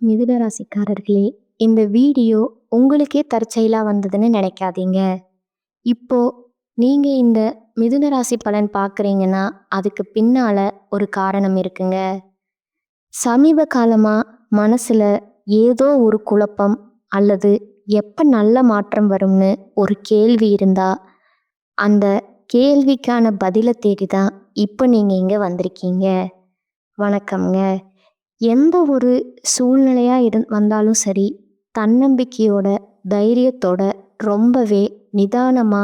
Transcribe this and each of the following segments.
மிதுன ராசிக்காரர்களே, இந்த வீடியோ உங்களுக்கே தற்செயலா வந்ததுன்னு நினைக்காதீங்க. இப்போ நீங்க இந்த மிதுன ராசி பலன் பார்க்குறீங்கன்னா, அதுக்கு பின்னால ஒரு காரணம் இருக்குங்க. சமீப காலமா மனசுல ஏதோ ஒரு குழப்பம் அல்லது எப்ப நல்ல மாற்றம் வரும்னு ஒரு கேள்வி இருந்தா, அந்த கேள்விக்கான பதில தேடி தான் இப்போ நீங்க இங்க வந்திருக்கீங்க. வணக்கம்ங்க. எந்த ஒரு சூழ்நிலையா வந்தாலும் சரி, தன்னம்பிக்கையோட, தைரியத்தோட, ரொம்பவே நிதானமா,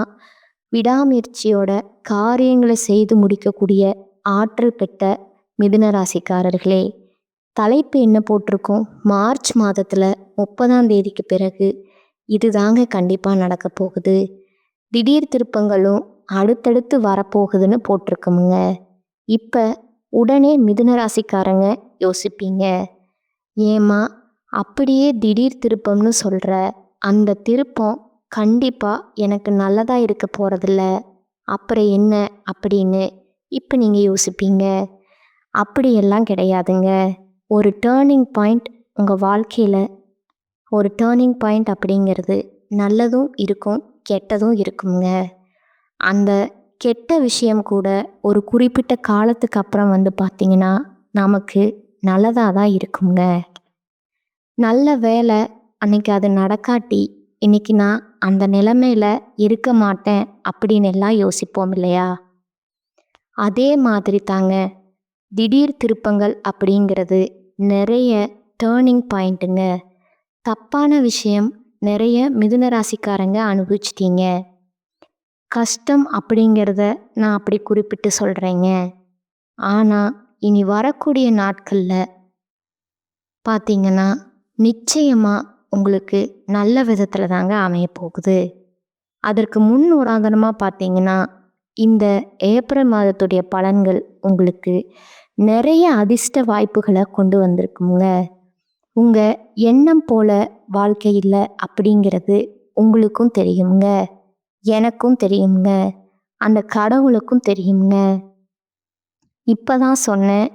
விடாமுயற்சியோட காரியங்களை செய்து முடிக்கக்கூடிய ஆற்றல் பெற்ற மிதுன ராசிக்காரர்களே, தலைப்பு என்ன போட்டிருக்கோம்? மார்ச் மாதத்துல 30ஆம் தேதிக்கு பிறகு இதுதாங்க கண்டிப்பா நடக்க போகுது. திடீர் திருப்பங்களும் அடுத்தடுத்து வரப்போகுதுன்னு போட்டிருக்கோமுங்க. இப்ப உடனே மிதுன ராசிக்காரங்க யோசிப்பீங்க, ஏம்மா அப்படியே திடீர் திருப்பம்னு சொல்ற? அந்த திருப்பம் கண்டிப்பா எனக்கு நல்லதா இருக்க போறதில்ல, அப்புறம் என்ன அப்படின்னு இப்போ நீங்க யோசிப்பீங்க. அப்படியெல்லாம் கிடையாதுங்க. ஒரு டேர்னிங் பாயிண்ட் உங்கள் வாழ்க்கையில், ஒரு டேர்னிங் பாயிண்ட் அப்படிங்கிறது நல்லதும் இருக்கும், கெட்டதும் இருக்குங்க. அந்த கெட்ட விஷயம் கூட ஒரு குறிப்பிட்ட காலத்துக்கு அப்புறம் பார்த்தீங்கன்னா நமக்கு நல்லதாக தான் இருக்குங்க. நல்ல வேலை, அன்னைக்கு அது நடக்காட்டி இன்னைக்கு நான் அந்த நிலைமையில இருக்க மாட்டேன் அப்படின்னு எல்லாம் யோசிப்போம் இல்லையா? அதே மாதிரி தாங்க திடீர் திருப்பங்கள் அப்படிங்கிறது நிறைய டேர்னிங் பாயிண்ட்டுங்க. தப்பான விஷயம் நிறைய மிதுன ராசிக்காரங்க அனுபவிச்சிட்டீங்க. கஷ்டம் அப்படிங்கிறத நான் அப்படி குறிப்பிட்டு சொல்கிறேங்க. ஆனால் இனி வரக்கூடிய நாட்களில் பார்த்தீங்கன்னா நிச்சயமாக உங்களுக்கு நல்ல விதத்தில் தாங்க அமைய போகுது. அதற்கு முன் உதாரணமாக பார்த்தீங்கன்னா, இந்த ஏப்ரல் மாதத்துடைய பலன்கள் உங்களுக்கு நிறைய அதிர்ஷ்ட வாய்ப்புகளை கொண்டு வந்திருக்குங்க. உங்கள் எண்ணம் போல வாழ்க்கை இல்லை அப்படிங்கிறது உங்களுக்கும் தெரியுங்க, எனக்கும் தெரியுங்க, அந்த கடவுளுக்கும் தெரியுங்க. இப்போ தான் சொன்னேன்,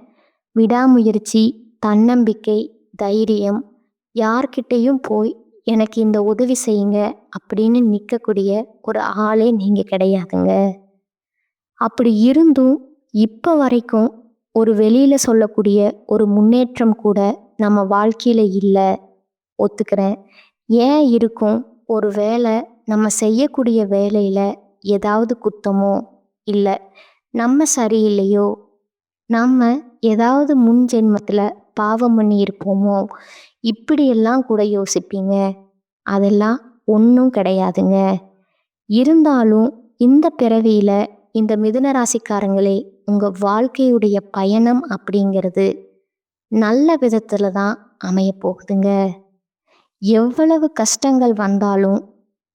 விடாமுயற்சி, தன்னம்பிக்கை, தைரியம், யார்கிட்டையும் போய் எனக்கு இந்த உதவி செய்யுங்க அப்படின்னு நிற்கக்கூடிய ஒரு ஆளே நீங்கள் கிடையாதுங்க. அப்படி இருந்தும் இப்போ வரைக்கும் ஒரு வெளியில் சொல்லக்கூடிய ஒரு முன்னேற்றம் கூட நம்ம வாழ்க்கையில் இல்லை, ஒத்துக்கிறேன். ஏன் இருக்கும்? ஒரு வேளை நம்ம செய்யக்கூடிய வேலையில் ஏதாவது குத்தமோ, இல்லை நம்ம சரியில்லையோ, நம்ம ஏதாவது முன் ஜென்மத்தில் பாவம் பண்ணி இருப்போமோ, இப்படியெல்லாம் கூட யோசிப்பீங்க. அதெல்லாம் ஒன்றும் கிடையாதுங்க. இருந்தாலும் இந்த பிறவியில் இந்த மிதுன ராசிக்காரங்களே, உங்கள் வாழ்க்கையுடைய பயணம் அப்படிங்கிறது நல்ல விதத்தில் தான் அமைய போகுதுங்க. எவ்வளவு கஷ்டங்கள் வந்தாலும்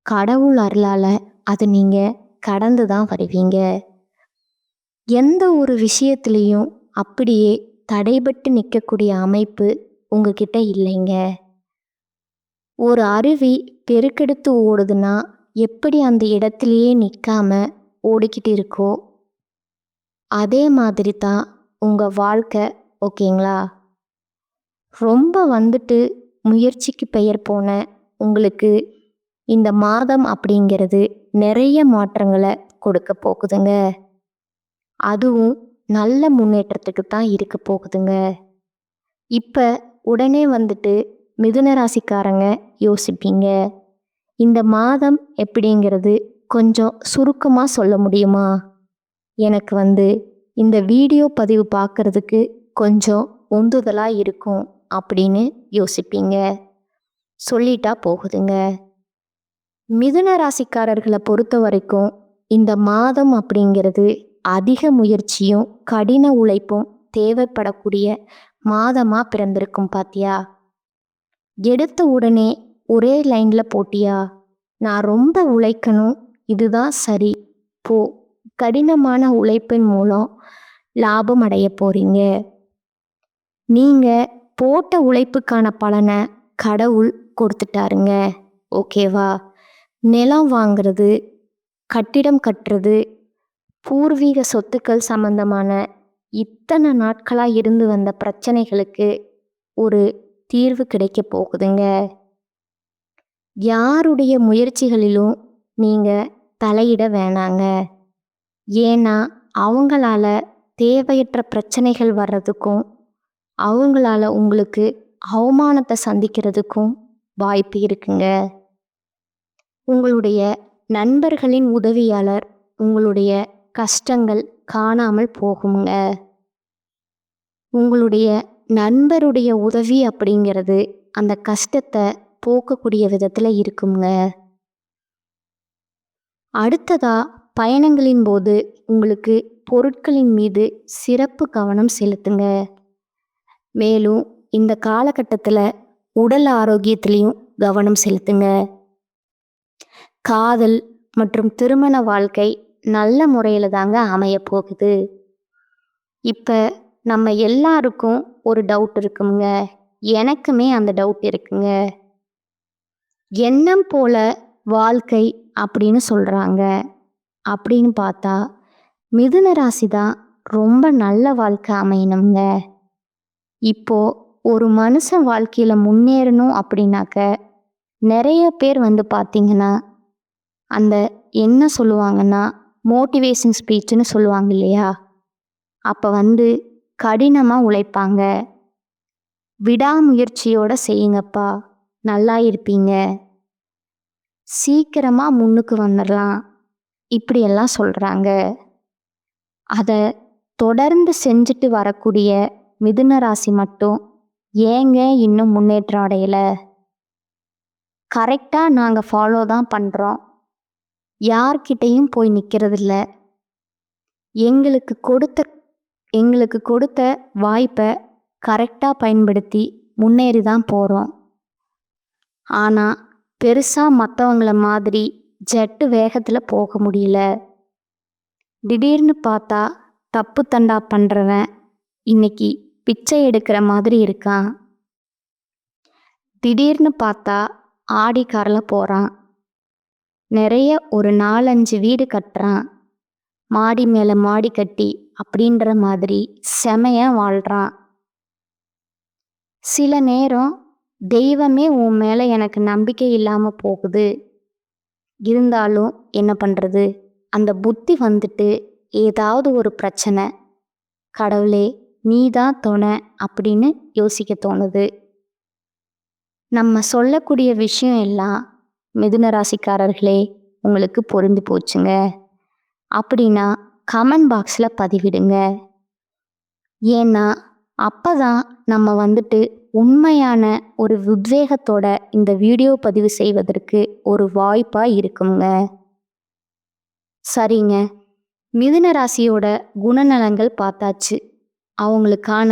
கடவுள் அருளால் அது நீங்கள் கடந்து தான் வருவீங்க. எந்த ஒரு விஷயத்துலேயும் அப்படியே தடைபட்டு நிற்கக்கூடிய அமைப்பு உங்ககிட்ட இல்லைங்க. ஒரு அருவி பெருக்கெடுத்து ஓடுதுன்னா எப்படி அந்த இடத்துலையே நிற்காம ஓடிக்கிட்டு இருக்கோ, அதே மாதிரி தான் உங்கள் வாழ்க்கை. ஓகேங்களா? ரொம்ப முயற்சிக்கு பெயர் போன உங்களுக்கு இந்த மாதம் அப்படிங்கிறது நிறைய மாற்றங்களை கொடுக்க போகுதுங்க. அதுவும் நல்ல முன்னேற்றத்துக்கு தான் இருக்க போகுதுங்க. இப்போ உடனே மிதுன ராசிக்காரங்க யோசிப்பீங்க, இந்த மாதம் எப்படிங்கிறது கொஞ்சம் சுருக்கமாக சொல்ல முடியுமா? எனக்கு இந்த வீடியோ பதிவு பார்க்குறதுக்கு கொஞ்சம் உந்துதலாக இருக்கும் அப்படின்னு யோசிப்பீங்க. சொல்லிட்டா போகுதுங்க. மிதுன ராசிக்காரர்களை பொறுத்த வரைக்கும் இந்த மாதம் அப்படிங்கிறது அதிக முயற்சியும் கடின உழைப்பும் தேவைப்படக்கூடிய மாதமாக பிறந்திருக்கும். பாத்தியா? எடுத்த உடனே ஒரே லைனில் போட்டியா? நான் ரொம்ப உழைக்கணும், இதுதான் சரி, போ. கடினமான உழைப்பின் மூலம் லாபம் அடைய போறீங்க. நீங்கள் போட்ட உழைப்புக்கான பலனை கடவுள் கொடுத்துட்டாருங்க. ஓகேவா? நிலம் வாங்கிறது, கட்டிடம் கட்டுறது, பூர்வீக சொத்துக்கள் சம்பந்தமான இத்தனை நாட்களாக இருந்து வந்த பிரச்சனைகளுக்கு ஒரு தீர்வு கிடைக்க போகுதுங்க. யாருடைய முயற்சிகளிலும் நீங்கள் தலையிட வேணாங்க. ஏன்னா அவங்களால தேவையற்ற பிரச்சனைகள் வர்றதுக்கும் அவங்களால உங்களுக்கு அவமானத்தை சந்திக்கிறதுக்கும் வாய்ப்பு இருக்குங்க. உங்களுடைய நண்பர்களின் உதவியாளர் உங்களுடைய கஷ்டங்கள் காணாமல் போகுங்க. உங்களுடைய நண்பருடைய உதவி அப்படிங்கிறது அந்த கஷ்டத்தை போக்கக்கூடிய விதத்தில் இருக்குங்க. அடுத்ததா பயணங்களின் போது உங்களுக்கு பொருட்களின் மீது சிறப்பு கவனம் செலுத்துங்க. மேலும் இந்த காலகட்டத்தில் உடல் ஆரோக்கியத்திலையும் கவனம் செலுத்துங்க. காதல் மற்றும் திருமண வாழ்க்கை நல்ல முறையில் தாங்க அமைய போகுது. இப்போ நம்ம எல்லாருக்கும் ஒரு டவுட் இருக்குங்க. எனக்குமே அந்த டவுட் இருக்குங்க. எண்ணம் போல வாழ்க்கை அப்படின்னு சொல்கிறாங்க. அப்படின்னு பார்த்தா மிதுன ராசி தான் ரொம்ப நல்ல வாழ்க்கை அமையணுங்க. இப்போ ஒரு மனுஷன் வாழ்க்கையில் முன்னேறணும் அப்படின்னாக்க நிறைய பேர் பார்த்தீங்கன்னா அந்த என்ன சொல்லுவாங்கன்னா மோட்டிவேஷன் ஸ்பீச்சுன்னு சொல்லுவாங்க இல்லையா, அப்போ கடினமாக உழைப்பாங்க. விடாமுயற்சியோடு செய்யுங்கப்பா, நல்லா இருப்பீங்க, சீக்கிரமாக முன்னுக்கு வந்துடலாம், இப்படியெல்லாம் சொல்கிறாங்க. அதை தொடர்ந்து செஞ்சுட்டு வரக்கூடிய மிதுன ராசி மட்டும் ஏங்க இன்னும் முன்னேற்றம் அடையலை? கரெக்டாக நாங்கள் ஃபாலோ தான் பண்ணுறோம், யார்கிட்டையும் போய் நிற்கிறதில்ல, எங்களுக்கு கொடுத்த வாய்ப்பை கரெக்டாக பயன்படுத்தி முன்னேறி தான் போகிறோம். ஆனால் பெருசாக மற்றவங்கள மாதிரி ஜெட்டு வேகத்தில் போக முடியல. திடீர்னு பார்த்தா தப்பு தண்டா பண்ணுறவன் இன்னைக்கு பிச்சை எடுக்கிற மாதிரி இருக்கான். திடீர்னு பார்த்தா ஆடி காரில் போகிறான். நிறைய ஒரு 4-5 வீடு கட்டுறான். மாடி மேலே மாடி கட்டி அப்படின்ற மாதிரி செமையாக வாழ்கிறான். சில நேரம் தெய்வமே உன் மேலே எனக்கு நம்பிக்கை இல்லாமல் போகுது, இருந்தாலும் என்ன பண்ணுறது, அந்த புத்தி ஏதாவது ஒரு பிரச்சனை, கடவுளே நீ தான் துணை அப்படின்னு யோசிக்க தோணுது. நம்ம சொல்லக்கூடிய விஷயம் எல்லாம் மிதுன ராசிக்காரர்களே உங்களுக்கு பொருந்தி போச்சுங்க அப்படின்னா கமெண்ட் பாக்ஸில் பதிவிடுங்க. ஏன்னா அப்போ தான் நம்ம உண்மையான ஒரு உத்வேகத்தோட இந்த வீடியோ பதிவு செய்வதற்கு ஒரு வாய்ப்பாக இருக்குங்க. சரிங்க, மிதுன ராசியோட குணநலங்கள் பார்த்தாச்சு. அவங்களுக்கான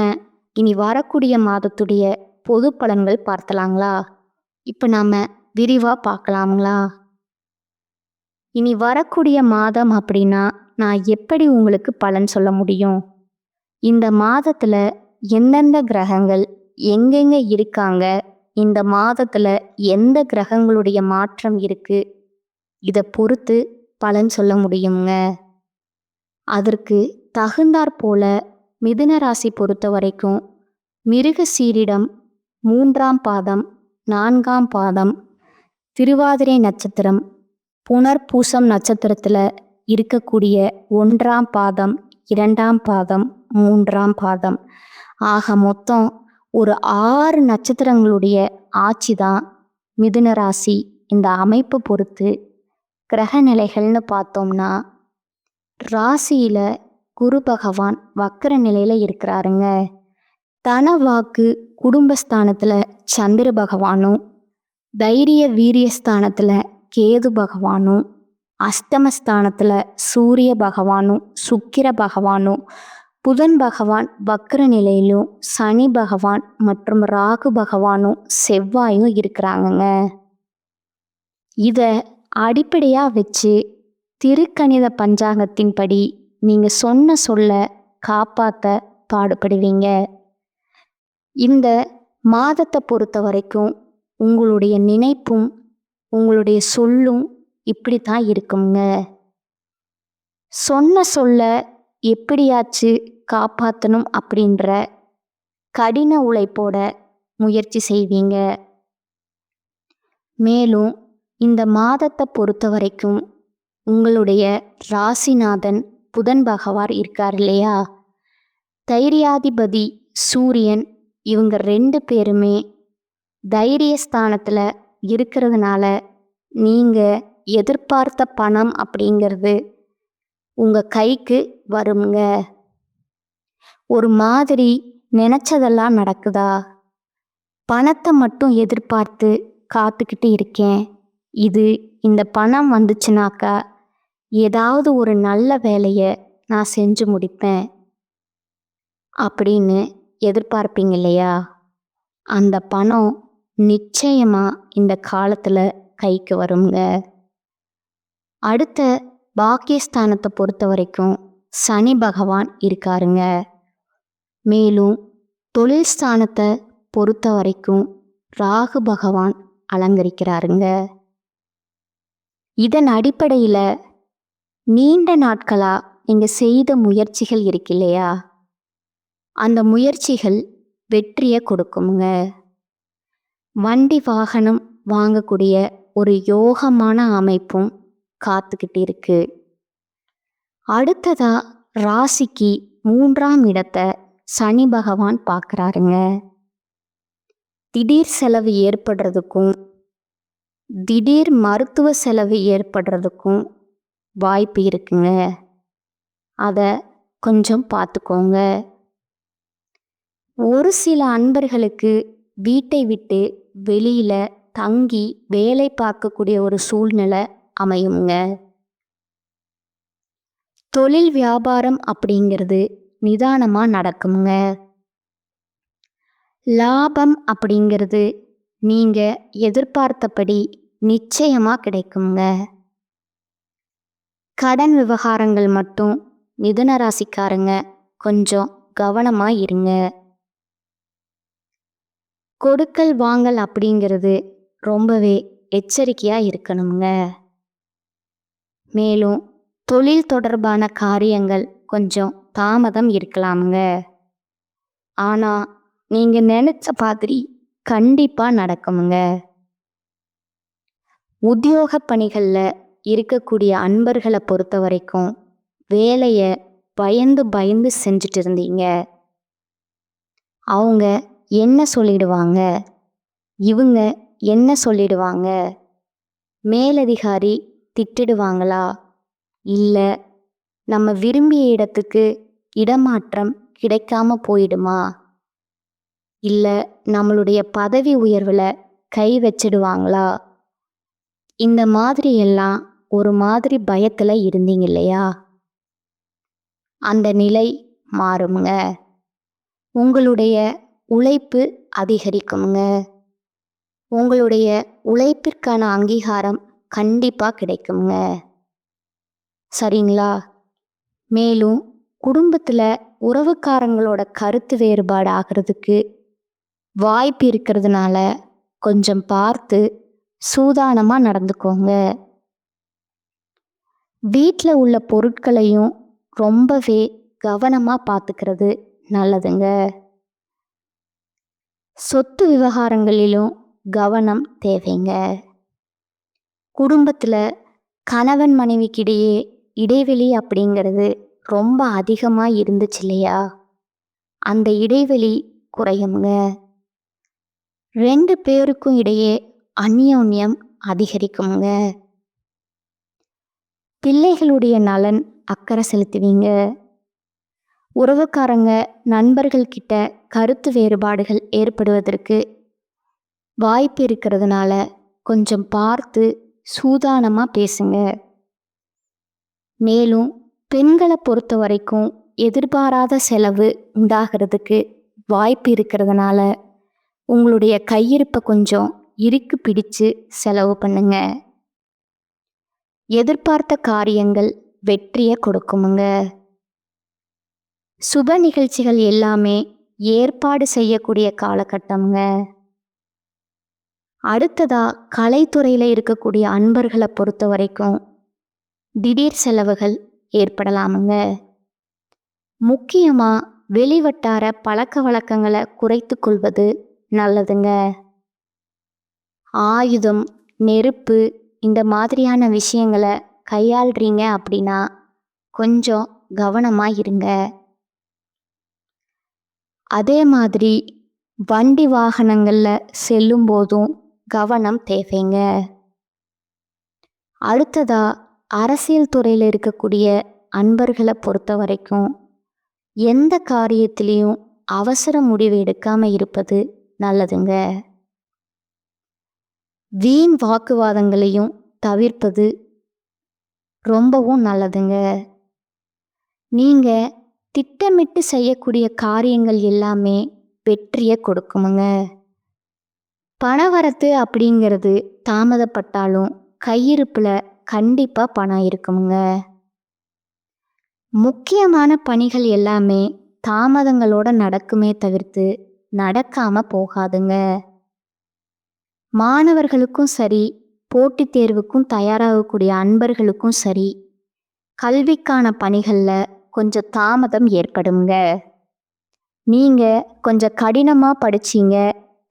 இனி வரக்கூடிய மாதத்துடைய பொது பலன்கள் பார்த்தலாங்களா? இப்போ நாம் விரிவாக பார்க்கலாங்களா? இனி வரக்கூடிய மாதம் அப்படின்னா நான் எப்படி உங்களுக்கு பலன் சொல்ல முடியும்? இந்த மாதத்தில் எந்தெந்த கிரகங்கள் எங்கெங்கே இருக்காங்க, இந்த மாதத்தில் எந்த கிரகங்களுடைய மாற்றம் இருக்குது, இதை பொறுத்து பலன் சொல்ல முடியுங்க. அதற்கு தகுந்தாற் போல மிதுன ராசி பொறுத்த வரைக்கும் மிருகசீரிடம் 3ஆம் பாதம், 4ஆம் பாதம், திருவாதிரை நட்சத்திரம், புனர்பூசம் நட்சத்திரத்தில் இருக்கக்கூடிய 1ஆம் பாதம், 2ஆம் பாதம், 3ஆம் பாதம் ஆக மொத்தம் ஒரு 6 நட்சத்திரங்களுடைய ஆட்சி தான் மிதுன ராசி. இந்த அமைப்பை பொறுத்து கிரக நிலைகள்னு பார்த்தோம்னா ராசியில் குரு பகவான் வக்கர நிலையில் இருக்கிறாருங்க. தனவாக்கு குடும்பஸ்தானத்தில் சந்திர பகவானும், தைரிய வீரியஸ்தானத்தில் கேது பகவானும், அஷ்டமஸ்தானத்தில் சூரிய பகவானும், சுக்கிர பகவானும், புதன் பகவான் வக்கர நிலையிலும், சனி பகவான் மற்றும் ராகு பகவானும் செவ்வாயும் இருக்கிறாங்கங்க. இதை அடிப்படையாக வச்சு திருக்கணித பஞ்சாங்கத்தின்படி நீங்கள் சொன்ன சொல்ல காப்பாற்ற பாடுபடுவீங்க. இந்த மாதத்தை பொறுத்த வரைக்கும் உங்களுடைய நினைப்பும் உங்களுடைய சொல்லும் இப்படி தான் இருக்குங்க. சொன்ன சொல்ல எப்படியாச்சு காப்பாற்றணும் அப்படின்ற கடின உழைப்போட முயற்சி செய்வீங்க. மேலும் இந்த மாதத்தை பொறுத்த வரைக்கும் உங்களுடைய ராசிநாதன் புதன் பகவான் இருக்கார் இல்லையா, தைரியாதிபதி சூரியன், இவங்க 2 பேருமே தைரியஸ்தானத்தில் இருக்கிறதுனால நீங்கள் எதிர்பார்த்த பணம் அப்படிங்கிறது உங்கள் கைக்கு வருங்க. ஒரு மாதிரி நினச்சதெல்லாம் நடக்குதா, பணத்தை மட்டும் எதிர்பார்த்து காத்துக்கிட்டு இருக்கேன், இந்த பணம் வந்துச்சுனாக்கா ஏதாவது ஒரு நல்ல வேலையை நான் செஞ்சு முடிப்பேன் அப்படின்னு எதிர்பார்ப்பீங்க இல்லையா, அந்த பணம் நிச்சயமாக இந்த காலத்தில் கைக்கு வருங்க. அடுத்த பாக்கியஸ்தானத்தை பொறுத்த வரைக்கும் சனி பகவான் இருக்காருங்க. மேலும் தொழில் ஸ்தானத்தை பொறுத்த வரைக்கும் ராகு பகவான் அலங்கரிக்கிறாருங்க. இதன் அடிப்படையில் நீண்ட நாட்களாக நீங்கள் செய்த முயற்சிகள் இருக்கு இல்லையா, அந்த முயற்சிகள் வெற்றியை கொடுக்குங்க. வண்டி வாகனம் வாங்கக்கூடிய ஒரு யோகமான அமைப்பும் காத்துக்கிட்டு இருக்கு. அடுத்ததா ராசிக்கு 3ஆம் இடத்தை சனி பகவான் பார்க்குறாருங்க. திடீர் செலவு ஏற்படுறதுக்கும் திடீர் மருத்துவ செலவு ஏற்படுறதுக்கும் வாய்ப்பு இருக்குங்க. அதை கொஞ்சம் பார்த்துக்கோங்க. ஒரு சில அன்பர்களுக்கு வீட்டை விட்டு வெளியில் தங்கி வேலை பார்க்கக்கூடிய ஒரு சூழ்நிலை அமையுங்க. தொழில் வியாபாரம் அப்படிங்கிறது நிதானமாக நடக்குங்க. லாபம் அப்படிங்கிறது நீங்கள் எதிர்பார்த்தபடி நிச்சயமாக கிடைக்குங்க. கடன் விவகாரங்கள் மட்டும் மிதுன ராசிக்காரங்க கொஞ்சம் கவனமாக இருங்க. கொடுக்கல் வாங்கல் அப்படிங்கிறது ரொம்பவே எச்சரிக்கையாக இருக்கணுங்க. மேலும் தொழில் தொடர்பான காரியங்கள் கொஞ்சம் தாமதம் இருக்கலாமுங்க. ஆனால் நீங்கள் நினச்ச மாதிரி கண்டிப்பாக நடக்குமுங்க. உத்தியோக பணிகளில் இருக்கக்கூடிய அன்பர்களை பொறுத்த வரைக்கும் வேலையை பயந்து பயந்து செஞ்சுட்டு இருந்தீங்க. அவங்க என்ன சொல்லிடுவாங்க, இவங்க என்ன சொல்லிடுவாங்க, மேலதிகாரி திட்டிடுவாங்களா, இல்லை நம்ம விரும்பிய இடத்துக்கு இடமாற்றம் கிடைக்காம போயிடுமா, இல்லை நம்மளுடைய பதவி உயர்வில் கை வச்சிடுவாங்களா, இந்த மாதிரி எல்லாம் ஒரு மாதிரி பயத்தில் இருந்தீங்க இல்லையா, அந்த நிலை மாறுங்க. உங்களுடைய உழைப்பு அதிகரிக்குங்க. உங்களுடைய உழைப்பிற்கான அங்கீகாரம் கண்டிப்பாக கிடைக்குங்க. சரிங்களா? மேலும் குடும்பத்தில் உறவுக்காரங்களோட கருத்து வேறுபாடு ஆகிறதுக்கு வாய்ப்பு இருக்கிறதுனால கொஞ்சம் பார்த்து சூதானமாக நடந்துக்கோங்க. வீட்டில் உள்ள பொருட்களையும் ரொம்பவே கவனமாக பார்த்துக்கிறது நல்லதுங்க. சொத்து விவகாரங்களிலும் கவனம் தேவைங்க. குடும்பத்தில் கணவன் மனைவிக்கிடையே இடைவெளி அப்படிங்கிறது ரொம்ப அதிகமாக இருந்துச்சு இல்லையா, அந்த இடைவெளி குறையுங்க. 2 பேருக்கும் இடையே அந்யோன்யம் அதிகரிக்குங்க. பிள்ளைகளுடைய நலன் அக்கறை செலுத்துவீங்க. உறவுக்காரங்க நண்பர்கள் கிட்ட கருத்து வேறுபாடுகள் ஏற்படுவதற்கு வாய்ப்பு இருக்கிறதுனால கொஞ்சம் பார்த்து சூதானமாக பேசுங்க. மேலும் பெண்களை பொறுத்த வரைக்கும் எதிர்பாராத செலவு உண்டாகிறதுக்கு வாய்ப்பு இருக்கிறதுனால உங்களுடைய கையிருப்பை கொஞ்சம் இறுக்கி பிடிச்சு செலவு பண்ணுங்க. எதிர்பார்த்த காரியங்கள் வெற்றியை கொடுக்குமுங்க. சுப நிகழ்ச்சிகள் எல்லாமே ஏற்பாடு செய்யக்கூடிய காலகட்டம்ங்க. அடுத்ததா கலைத்துறையில் இருக்கக்கூடிய அன்பர்களை பொறுத்த வரைக்கும் திடீர் செலவுகள் ஏற்படலாமுங்க. முக்கியமாக வெளிவட்டார பழக்க வழக்கங்களை குறைத்து கொள்வது நல்லதுங்க. ஆயுதம், நெருப்பு இந்த மாதிரியான விஷயங்களை கையாள்றீங்க அப்படின்னா கொஞ்சம் கவனமா இருங்க. அதே மாதிரி வண்டி வாகனங்கள்ல செல்லும் போதும் கவனம் தேவைங்க. அடுத்ததா அரசியல் துறையில் இருக்கக்கூடிய அன்பர்களை பொறுத்த வரைக்கும் எந்த காரியத்திலையும் அவசர முடிவு எடுக்காம இருப்பது நல்லதுங்க. வீண் வாக்குவாதங்களையும் தவிர்ப்பது ரொம்பவும் நல்லதுங்க. நீங்க திட்டமிட்டு செய்யக்கூடிய காரியங்கள் எல்லாமே வெற்றியை கொடுக்குமுங்க. பணவரத்து அப்படிங்கிறது தாமதப்பட்டாலும் கையிருப்புல கண்டிப்பா பணம் இருக்குமுங்க. முக்கியமான பணிகள் எல்லாமே தாமதங்களோட நடக்குமே தவிர்த்து நடக்காம போகாதுங்க. மாணவர்களுக்கும் சரி, போட்டித் தேர்வுக்கும் தயாராகக்கூடிய அன்பர்களுக்கும் சரி, கல்விக்கான பணிகள்ல கொஞ்சம் தாமதம் ஏற்படுங்க. நீங்க கொஞ்சம் கடினமா படிச்சீங்க,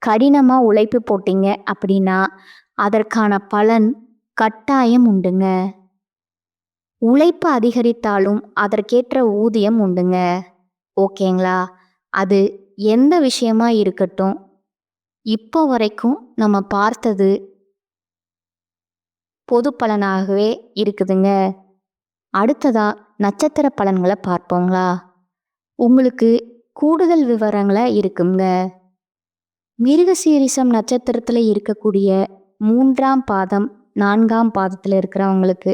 கடினமா உழைப்பு போட்டீங்க அப்படின்னா அதற்கான பலன் கட்டாயம் உண்டுங்க. உழைப்பு அதிகரித்தாலும் அதற்கேற்ற ஊதியம் உண்டுங்க. ஓகேங்களா? அது எந்த விஷயமா இருக்கட்டும், இப்போ வரைக்கும் நம்ம பார்த்தது பொது பலனாகவே இருக்குதுங்க. அடுத்ததா நட்சத்திர பலன்களை பார்ப்போங்களா? உங்களுக்கு கூடுதல் விவரங்களை இருக்குங்க. மிருகசீரிஷம் நட்சத்திரத்தில் இருக்கக்கூடிய 3ஆம் பாதம் 4ஆம் பாதத்தில் இருக்கிறவங்களுக்கு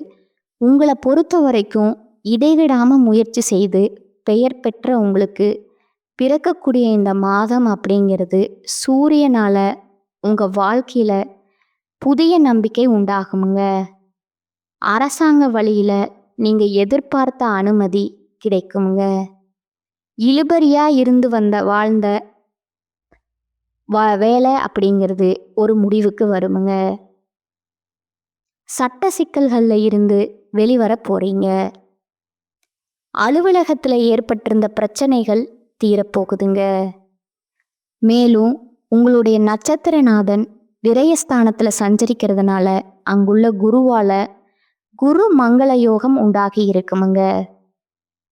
உங்களை பொறுத்த வரைக்கும் இடைவிடாம முயற்சி செய்து பெயர் பெற்ற உங்களுக்கு பிறக்கக்கூடிய இந்த மாதம் அப்படிங்கிறது சூரியனால உங்க வாழ்க்கையில புதிய நம்பிக்கை உண்டாகுமுங்க. அரசாங்க வழியில நீங்க எதிர்பார்த்த அனுமதி கிடைக்குமுங்க. இழுபறியா இருந்து வாழ்ந்த வேலை அப்படிங்கிறது ஒரு முடிவுக்கு வருமுங்க. சட்ட சிக்கல்கள்ல இருந்து வெளிவர போறீங்க. அலுவலகத்துல ஏற்பட்டிருந்த பிரச்சனைகள் தீரப்போகுதுங்க. மேலும் உங்களுடைய நட்சத்திரநாதன் விரயஸ்தானத்துல சஞ்சரிக்கிறதுனால அங்குள்ள குருவால குரு மங்கள யோகம் உண்டாகி இருக்குமுங்க.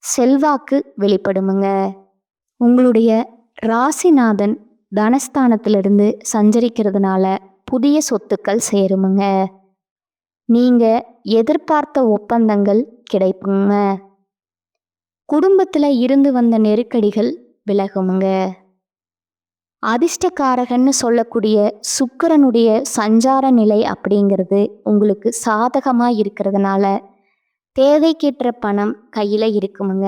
செல்வாக்கு வெளிப்படுமுங்க. உங்களுடைய ராசிநாதன் தனஸ்தானத்திலிருந்து சஞ்சரிக்கிறதுனால புதிய சொத்துக்கள் சேருமுங்க. நீங்க எதிர்பார்த்த ஒப்பந்தங்கள் கிடைக்குங்க. குடும்பத்துல இருந்து வந்த நெருக்கடிகள் விலகுமுங்க. அதிர்ஷ்டக்காரகன்னு சொல்லக்கூடிய சுக்கிரனுடைய சஞ்சார நிலை அப்படிங்கிறது உங்களுக்கு சாதகமா இருக்கிறதுனால தேவைக்கேற்ற பணம் கையில இருக்குமுங்க.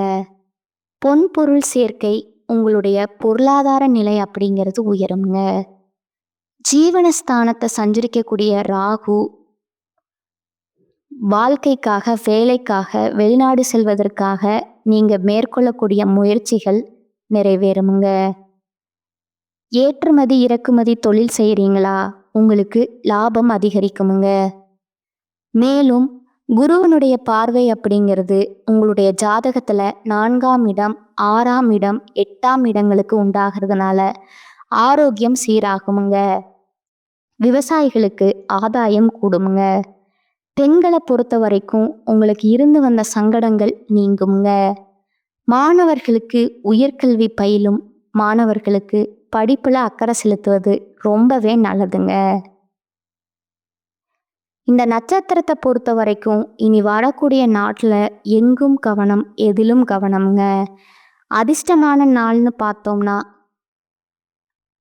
பொன் பொருள் சேர்க்கை உங்களுடைய பொருளாதார நிலை அப்படிங்கிறது உயருமுங்க. ஜீவனஸ்தானத்தை சஞ்சரிக்கக்கூடிய ராகு வாழ்க்கைக்காக, வேலைக்காக, வெளிநாடு செல்வதற்காக நீங்க மேற்கொள்ளக்கூடிய முயற்சிகள் நிறைவேறுமுங்க. ஏற்றுமதி இறக்குமதி தொழில் செய்கிறீங்களா? உங்களுக்கு லாபம் அதிகரிக்குமுங்க. மேலும் குருவனுடைய பார்வை அப்படிங்கிறது உங்களுடைய ஜாதகத்துல 4ஆம் இடம், 6ஆம் இடம், 8ஆம் இடங்களுக்கு உண்டாகிறதுனால ஆரோக்கியம் சீராகுமுங்க. விவசாயிகளுக்கு ஆதாயம் கூடுமுங்க. பெண்களை பொறுத்த வரைக்கும் உங்களுக்கு இருந்து வந்த சங்கடங்கள் நீங்குமுங்க. மாணவர்களுக்கு உயர்கல்வி பயிலும் மாணவர்களுக்கு படிப்புல அக்கறை செலுத்துவது ரொம்பவே நல்லதுங்க. இந்த நட்சத்திரத்தை பொறுத்த வரைக்கும் இனி வரக்கூடிய நாட்டில் எங்கும் கவனம், எதிலும் கவனம்ங்க. அதிர்ஷ்டமான நாள்னு பார்த்தோம்னா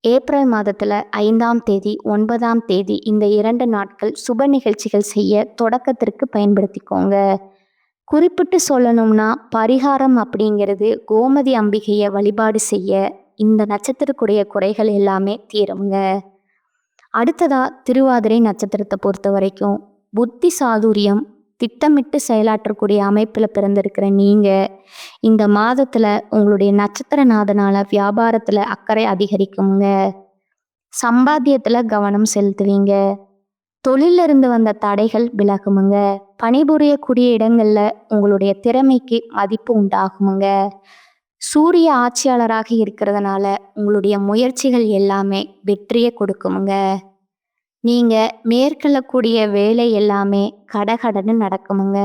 ஏப்ரல் மாதத்தில் 5ஆம் தேதி, 9ஆம் தேதி இந்த 2 நாட்கள் சுப நிகழ்ச்சிகள் செய்ய தொடக்கத்திற்கு பயன்படுத்திக்கோங்க. குறிப்பிட்டு சொல்லணும்னா பரிகாரம் அப்படிங்கிறது கோமதி அம்பிகையை வழிபாடு செய்ய இந்த நட்சத்திரக்குடைய குறைகள் எல்லாமே தீருங்க. அடுத்ததா திருவாதிரை நட்சத்திரத்தை பொறுத்த வரைக்கும் புத்தி சாதுரியம், திட்டமிட்டு செயலாற்றக்கூடிய அமைப்பில் பிறந்திருக்கிற நீங்க இந்த மாதத்துல உங்களுடைய நட்சத்திரநாதனால வியாபாரத்துல அக்கறை அதிகரிக்குங்க. சம்பாத்தியத்துல கவனம் செலுத்துவீங்க. தொழில இருந்து வந்த தடைகள் விலகுமுங்க. பணிபுரியக்கூடிய இடங்கள்ல உங்களுடைய திறமைக்கு மதிப்பு உண்டாகுமுங்க. சூரிய ஆட்சியாளராக இருக்கிறதுனால உங்களுடைய முயற்சிகள் எல்லாமே வெற்றியை கொடுக்குமுங்க. நீங்க மேற்கொள்ளக்கூடிய வேலை எல்லாமே கடகடன்னு நடக்குமுங்க.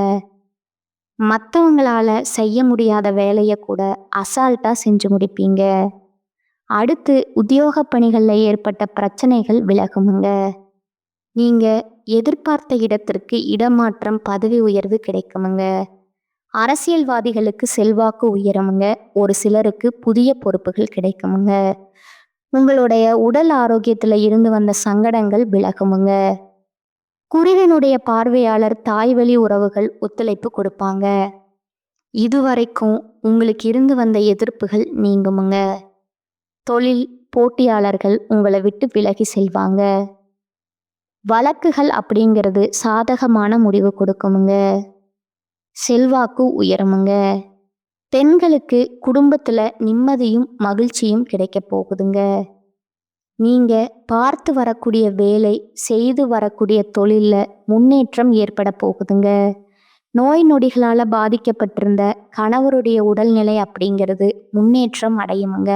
மற்றவங்களால செய்ய முடியாத வேலையை கூட அசால்ட்டா செஞ்சு முடிப்பீங்க. அடுத்து உத்தியோக பணிகளில் ஏற்பட்ட பிரச்சனைகள் விலகுமுங்க. நீங்க எதிர்பார்த்த இடத்திற்கு இடமாற்றம், பதவி உயர்வு கிடைக்குமுங்க. அரசியல்வாதிகளுக்கு செல்வாக்கு உயருமுங்க. ஒரு சிலருக்கு புதிய பொறுப்புகள் கிடைக்குமுங்க. உங்களுடைய உடல் ஆரோக்கியத்துல இருந்து வந்த சங்கடங்கள் விலகுமுங்க. குருவினுடைய பார்வையாளர் தாய்வழி உறவுகள் ஒத்துழைப்பு கொடுப்பாங்க. இதுவரைக்கும் உங்களுக்கு இருந்து வந்த எதிர்ப்புகள் நீங்குமுங்க. தொழில் போட்டியாளர்கள் உங்களை விட்டு விலகி செல்வாங்க. வழக்குகள் அப்படிங்கிறது சாதகமான முடிவு கொடுக்குமுங்க. செல்வாக்கு உயருமுங்க. பெண்களுக்கு குடும்பத்துல நிம்மதியும் மகிழ்ச்சியும் கிடைக்க போகுதுங்க. நீங்க பார்த்து வரக்கூடிய வேலை, செய்து வரக்கூடிய தொழில்ல முன்னேற்றம் ஏற்பட போகுதுங்க. நோய் நொடிகளால பாதிக்கப்பட்டிருந்த கணவருடைய உடல்நிலை அப்படிங்கிறது முன்னேற்றம் அடையுமுங்க.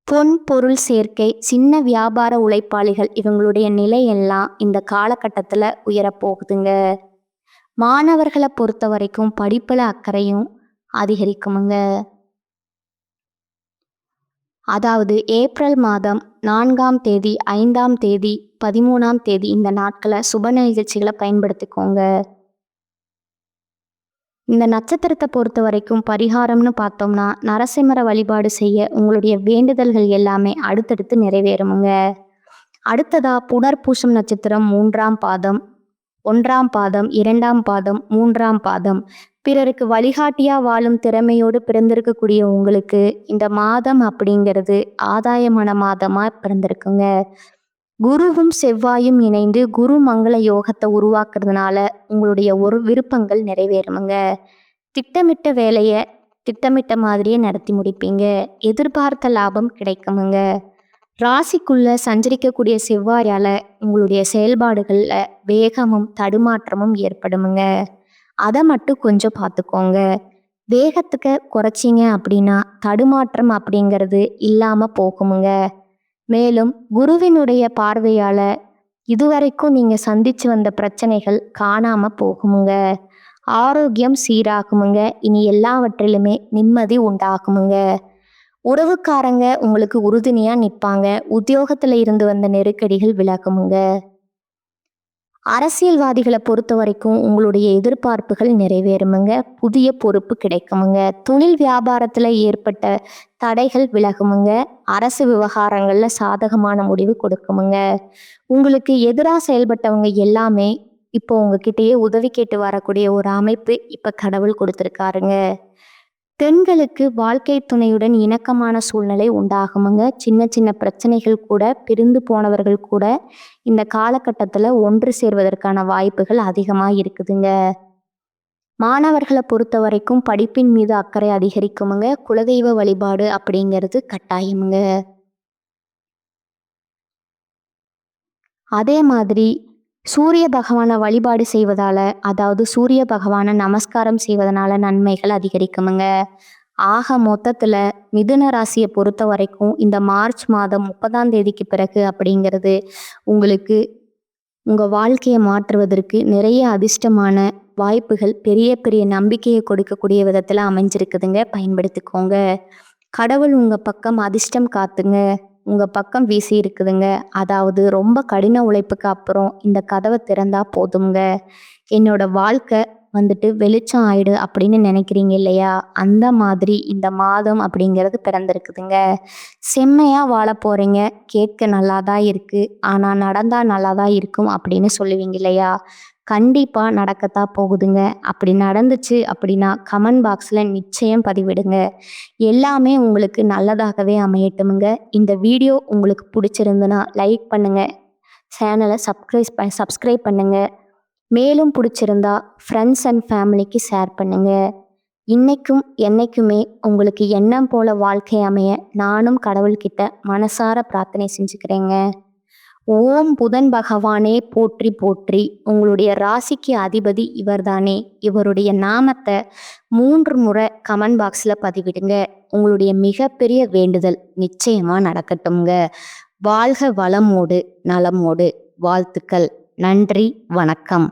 பொன் பொருள் சேர்க்கை, சின்ன வியாபார உழைப்பாளிகள் இவங்களுடைய நிலையெல்லாம் இந்த காலகட்டத்தில் உயரப்போகுதுங்க. மாணவர்களை பொறுத்த வரைக்கும் படிப்பில் அக்கறையும் அதிகரிக்குமுங்க. அதாவது ஏப்ரல் மாதம் 4ஆம் தேதி, 5ஆம் தேதி, 13ஆம் தேதி இந்த நாட்களை சுப நிகழ்ச்சிகளை பயன்படுத்திக்கோங்க. இந்த நட்சத்திரத்தை பொறுத்த வரைக்கும் பரிகாரம்னு பார்த்தோம்னா, நரசிம்மர வழிபாடு செய்ய உங்களுடைய வேண்டுதல்கள் எல்லாமே அடுத்தடுத்து நிறைவேறுமுங்க. அடுத்ததா புனர்பூசம் நட்சத்திரம் 3ஆம் பாதம், 1ஆம் பாதம், 2ஆம் பாதம், 3ஆம் பாதம். பிறருக்கு வழிகாட்டியா வாழும் திறமையோடு பிறந்திருக்கக்கூடிய உங்களுக்கு இந்த மாதம் அப்படிங்கிறது ஆதாயமான மாதமா பிறந்திருக்குங்க. குருவும் செவ்வாயும் இணைந்து குரு மங்கள யோகத்தை உருவாக்குறதுனால உங்களுடைய ஒரு விருப்பங்கள் நிறைவேறுமுங்க. திட்டமிட்ட வேலையை திட்டமிட்ட மாதிரியே நடத்தி முடிப்பீங்க. எதிர்பார்த்த லாபம் கிடைக்குமுங்க. ராசிக்குள்ள சஞ்சரிக்கக்கூடிய செவ்வாயால உங்களுடைய செயல்பாடுகள்ல வேகமும் தடுமாற்றமும் ஏற்படுமுங்க. அதை மட்டும் கொஞ்சம் பார்த்துக்கோங்க. வேகத்துக்கு குறைச்சிங்க அப்படின்னா தடுமாற்றம் அப்படிங்கிறது இல்லாம போகுமுங்க. மேலும் குருவினுடைய பார்வையால இதுவரைக்கும் நீங்க சந்திச்சு வந்த பிரச்சனைகள் காணாம போகுமுங்க. ஆரோக்கியம் சீராகுமுங்க. இனி எல்லாவற்றிலுமே நிம்மதி உண்டாகுமுங்க. உறவுக்காரங்க உங்களுக்கு உறுதுணையா நிற்பாங்க. உத்தியோகத்துல இருந்து வந்த நெருக்கடிகள் விலகுமுங்க. அரசியல்வாதிகளை பொறுத்த வரைக்கும் உங்களுடைய எதிர்பார்ப்புகள் நிறைவேறுமுங்க. புதிய பொறுப்பு கிடைக்குமுங்க. தொழில் வியாபாரத்தில் ஏற்பட்ட தடைகள் விலகுமுங்க. அரசு விவகாரங்கள்ல சாதகமான முடிவு கொடுக்குமுங்க. உங்களுக்கு எதிராக செயல்பட்டவங்க எல்லாமே இப்போ உங்ககிட்டயே உதவி கேட்டு வரக்கூடிய ஒரு அமைப்பு இப்போ கடவுள் கொடுத்துருக்காருங்க. பெண்களுக்கு வாழ்க்கை துணையுடன் இணக்கமான சூழ்நிலை உண்டாகுமுங்க. சின்ன சின்ன பிரச்சனைகள் கூட, பிரிந்து போனவர்கள் கூட இந்த காலகட்டத்தில் ஒன்று சேர்வதற்கான வாய்ப்புகள் அதிகமாக இருக்குதுங்க. மாணவர்களை பொறுத்த வரைக்கும் படிப்பின் மீது அக்கறை அதிகரிக்குமுங்க. குலதெய்வ வழிபாடு அப்படிங்கிறது கட்டாயமுங்க. அதே மாதிரி சூரிய பகவானை வழிபாடு செய்வதால, அதாவது சூரிய பகவானை நமஸ்காரம் செய்வதனால நன்மைகள் அதிகரிக்குமுங்க. ஆக மொத்தத்தில் மிதுன ராசியை பொறுத்த வரைக்கும் இந்த மார்ச் மாதம் 30ஆம் தேதிக்கு பிறகு அப்படிங்கிறது உங்களுக்கு உங்கள் வாழ்க்கையை மாற்றுவதற்கு நிறைய அதிர்ஷ்டமான வாய்ப்புகள், பெரிய பெரிய நம்பிக்கையை கொடுக்கக்கூடிய விதத்தில் அமைஞ்சிருக்குதுங்க. பயன்படுத்திக்கோங்க. கடவுள் உங்கள் பக்கம் அதிர்ஷ்டம் காத்துங்க உங்கள் பக்கம் வீசி இருக்குதுங்க. அதாவது ரொம்ப கடின உழைப்புக்கு அப்புறம் இந்த கதவை திறந்தா போதுங்க, என்னோட வாழ்க்கை வந்துட்டு வெளிச்சம் ஆயிடு அப்படின்னு நினைக்கிறீங்க இல்லையா? அந்த மாதிரி இந்த மாதம் அப்படிங்கிறது பிறந்திருக்குதுங்க. செம்மையாக வாழ போகிறீங்க. கேட்க நல்லா தான் இருக்குது, ஆனால் நடந்தால் நல்லா தான் இருக்கும் அப்படின்னு சொல்லுவீங்க இல்லையா? கண்டிப்பாக நடக்கத்தான் போகுதுங்க. அப்படி நடந்துச்சு அப்படின்னா கமெண்ட் பாக்ஸில் நிச்சயம் பதிவிடுங்க. எல்லாமே உங்களுக்கு நல்லதாகவே அமையட்டுமுங்க. இந்த வீடியோ உங்களுக்கு பிடிச்சிருந்துன்னா லைக் பண்ணுங்கள், சேனலை சப்ஸ்கிரைப் பண்ணுங்கள். மேலும் பிடிச்சிருந்தா ஃப்ரெண்ட்ஸ் அண்ட் ஃபேமிலிக்கு ஷேர் பண்ணுங்கள். இன்னைக்கும் என்னைக்குமே உங்களுக்கு எண்ணம் போல வாழ்க்கை அமைய நானும் கடவுள்கிட்ட மனசார பிரார்த்தனை செஞ்சுக்கிறேங்க. ஓம் புதன் பகவானே போற்றி போற்றி. உங்களுடைய ராசிக்கு அதிபதி இவர்தானே. இவருடைய நாமத்தை 3 முறை கமெண்ட் பாக்ஸில் பதிவிடுங்க. உங்களுடைய மிகப்பெரிய வேண்டுதல் நிச்சயமா நடக்கட்டும்ங்க. வாழ்க வளமோடு நலமோடு. வாழ்த்துக்கள். நன்றி. வணக்கம்.